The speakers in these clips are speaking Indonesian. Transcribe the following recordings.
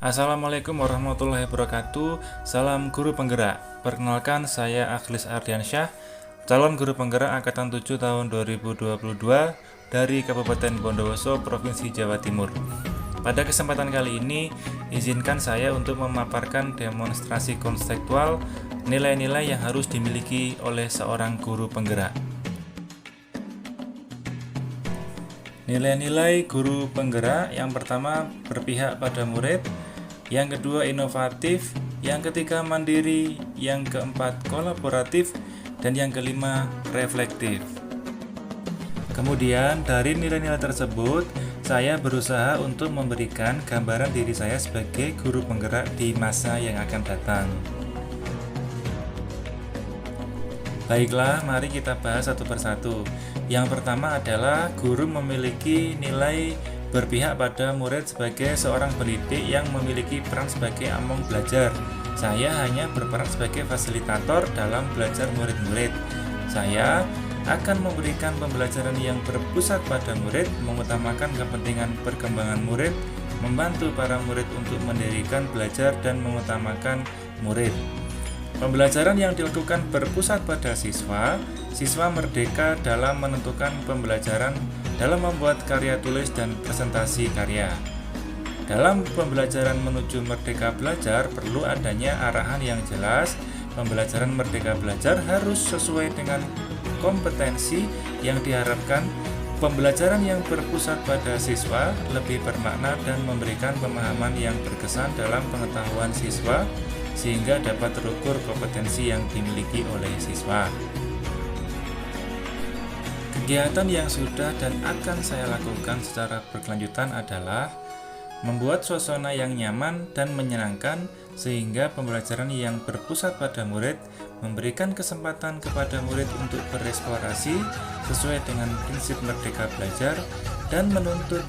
Assalamualaikum warahmatullahi wabarakatuh. Salam guru penggerak. Perkenalkan, saya Akhlis Ardiansyah, calon guru penggerak angkatan 7 tahun 2022 dari Kabupaten Bondowoso, Provinsi Jawa Timur. Pada kesempatan kali ini, izinkan saya untuk memaparkan demonstrasi konseptual nilai-nilai yang harus dimiliki oleh seorang guru penggerak. Nilai-nilai guru penggerak yang pertama berpihak pada murid, yang kedua inovatif, yang ketiga mandiri, yang keempat kolaboratif, dan yang kelima reflektif. Kemudian dari nilai-nilai tersebut, saya berusaha untuk memberikan gambaran diri saya sebagai guru penggerak di masa yang akan datang. Baiklah, mari kita bahas satu persatu. Yang pertama adalah guru memiliki nilai berpihak pada murid sebagai seorang pendidik yang memiliki peran sebagai among belajar. Saya hanya berperan sebagai fasilitator dalam belajar murid-murid. Saya akan memberikan pembelajaran yang berpusat pada murid, mengutamakan kepentingan perkembangan murid, membantu para murid untuk mendirikan belajar dan mengutamakan murid. Pembelajaran yang dilakukan berpusat pada siswa. Siswa merdeka dalam menentukan pembelajaran, dalam membuat karya tulis dan presentasi karya. Dalam pembelajaran menuju merdeka belajar, perlu adanya arahan yang jelas. Pembelajaran merdeka belajar harus sesuai dengan kompetensi yang diharapkan. Pembelajaran yang berpusat pada siswa lebih bermakna dan memberikan pemahaman yang berkesan dalam pengetahuan siswa, sehingga dapat terukur kompetensi yang dimiliki oleh siswa. Kegiatan yang sudah dan akan saya lakukan secara berkelanjutan adalah membuat suasana yang nyaman dan menyenangkan, sehingga pembelajaran yang berpusat pada murid memberikan kesempatan kepada murid untuk bereksplorasi sesuai dengan prinsip merdeka belajar dan menuntut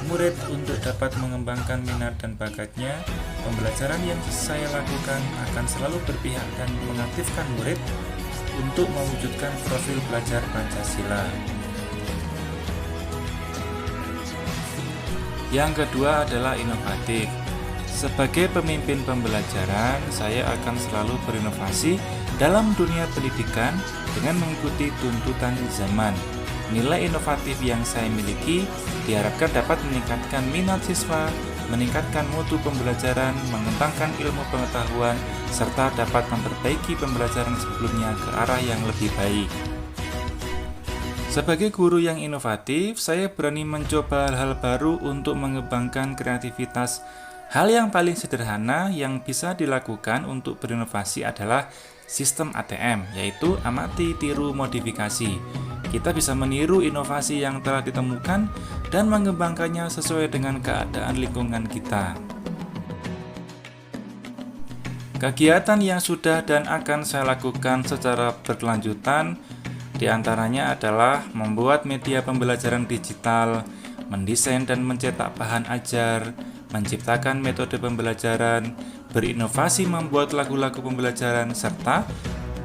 murid untuk dapat mengembangkan minat dan bakatnya. Pembelajaran yang saya lakukan akan selalu berpihak dan mengaktifkan murid untuk mewujudkan profil pelajar Pancasila. Yang kedua adalah inovatif. Sebagai pemimpin pembelajaran, saya akan selalu berinovasi dalam dunia pendidikan dengan mengikuti tuntutan zaman. Nilai inovatif yang saya miliki diharapkan dapat meningkatkan minat siswa, meningkatkan mutu pembelajaran, mengembangkan ilmu pengetahuan, serta dapat memperbaiki pembelajaran sebelumnya ke arah yang lebih baik. Sebagai guru yang inovatif, saya berani mencoba hal-hal baru untuk mengembangkan kreativitas. Hal yang paling sederhana yang bisa dilakukan untuk berinovasi adalah sistem ATM, yaitu amati, tiru, modifikasi. Kita bisa meniru inovasi yang telah ditemukan dan mengembangkannya sesuai dengan keadaan lingkungan kita. Kegiatan yang sudah dan akan saya lakukan secara berkelanjutan diantaranya adalah membuat media pembelajaran digital, mendesain dan mencetak bahan ajar, menciptakan metode pembelajaran, berinovasi membuat lagu-lagu pembelajaran, serta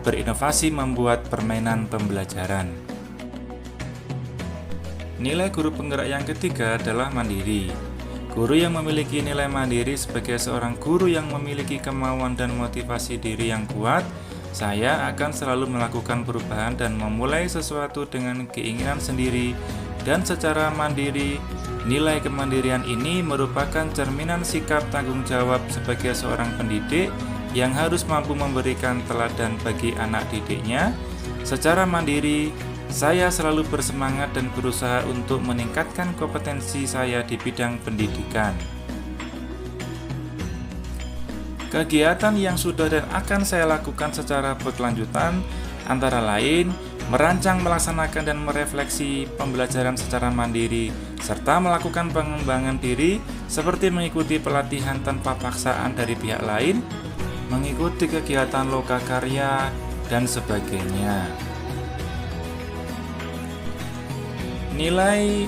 berinovasi membuat permainan pembelajaran. Nilai guru penggerak yang ketiga adalah mandiri. Guru yang memiliki nilai mandiri sebagai seorang guru yang memiliki kemauan dan motivasi diri yang kuat, saya akan selalu melakukan perubahan dan memulai sesuatu dengan keinginan sendiri dan secara mandiri. Nilai kemandirian ini merupakan cerminan sikap tanggung jawab sebagai seorang pendidik yang harus mampu memberikan teladan bagi anak didiknya. Secara mandiri, saya selalu bersemangat dan berusaha untuk meningkatkan kompetensi saya di bidang pendidikan. Kegiatan yang sudah dan akan saya lakukan secara berkelanjutan antara lain merancang, melaksanakan, dan merefleksi pembelajaran secara mandiri, serta melakukan pengembangan diri seperti mengikuti pelatihan tanpa paksaan dari pihak lain, mengikuti kegiatan lokakarya, dan sebagainya. Nilai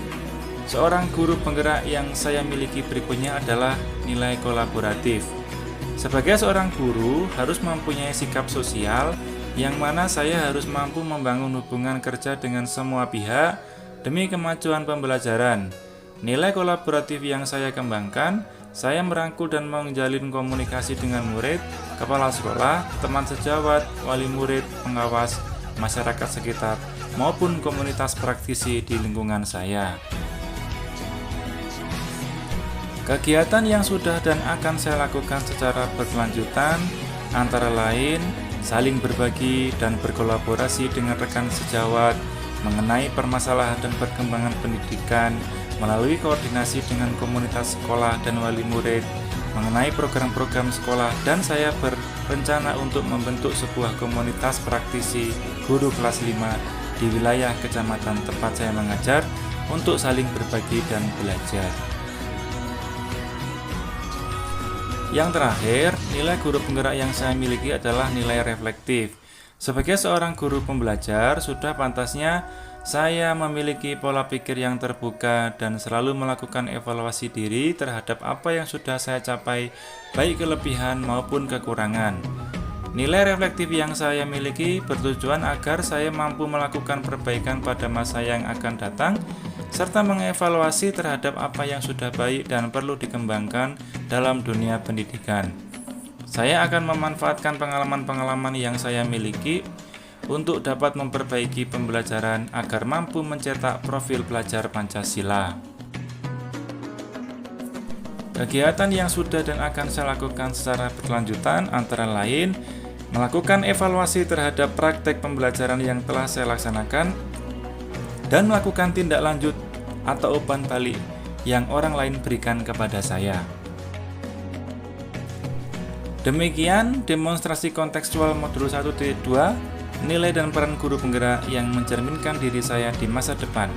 seorang guru penggerak yang saya miliki berikutnya adalah nilai kolaboratif. Sebagai seorang guru harus mempunyai sikap sosial yang mana saya harus mampu membangun hubungan kerja dengan semua pihak demi kemajuan pembelajaran. Nilai kolaboratif yang saya kembangkan Saya merangkul dan menjalin komunikasi dengan murid, kepala sekolah, teman sejawat, wali murid, pengawas, masyarakat sekitar, maupun komunitas praktisi di lingkungan saya. Kegiatan yang sudah dan akan saya lakukan secara berkelanjutan antara lain saling berbagi dan berkolaborasi dengan rekan sejawat mengenai permasalahan dan perkembangan pendidikan melalui koordinasi dengan komunitas sekolah dan wali murid mengenai program-program sekolah, dan saya berencana untuk membentuk sebuah komunitas praktisi guru kelas 5 di wilayah kecamatan tempat saya mengajar untuk saling berbagi dan belajar. Yang terakhir, nilai guru penggerak yang saya miliki adalah nilai reflektif. Sebagai seorang guru pembelajar, sudah pantasnya saya memiliki pola pikir yang terbuka dan selalu melakukan evaluasi diri terhadap apa yang sudah saya capai, baik kelebihan maupun kekurangan. Nilai reflektif yang saya miliki bertujuan agar saya mampu melakukan perbaikan pada masa yang akan datang, serta mengevaluasi terhadap apa yang sudah baik dan perlu dikembangkan dalam dunia pendidikan. Saya akan memanfaatkan pengalaman-pengalaman yang saya miliki untuk dapat memperbaiki pembelajaran agar mampu mencetak profil pelajar Pancasila. Kegiatan yang sudah dan akan saya lakukan secara berkelanjutan antara lain melakukan evaluasi terhadap praktek pembelajaran yang telah saya laksanakan dan melakukan tindak lanjut atau umpan balik yang orang lain berikan kepada saya. Demikian demonstrasi kontekstual modul 1.2, nilai dan peran guru penggerak yang mencerminkan diri saya di masa depan.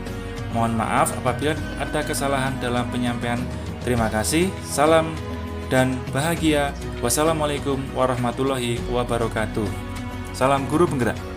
Mohon maaf apabila ada kesalahan dalam penyampaian. Terima kasih, salam dan bahagia. Wassalamualaikum warahmatullahi wabarakatuh. Salam guru penggerak.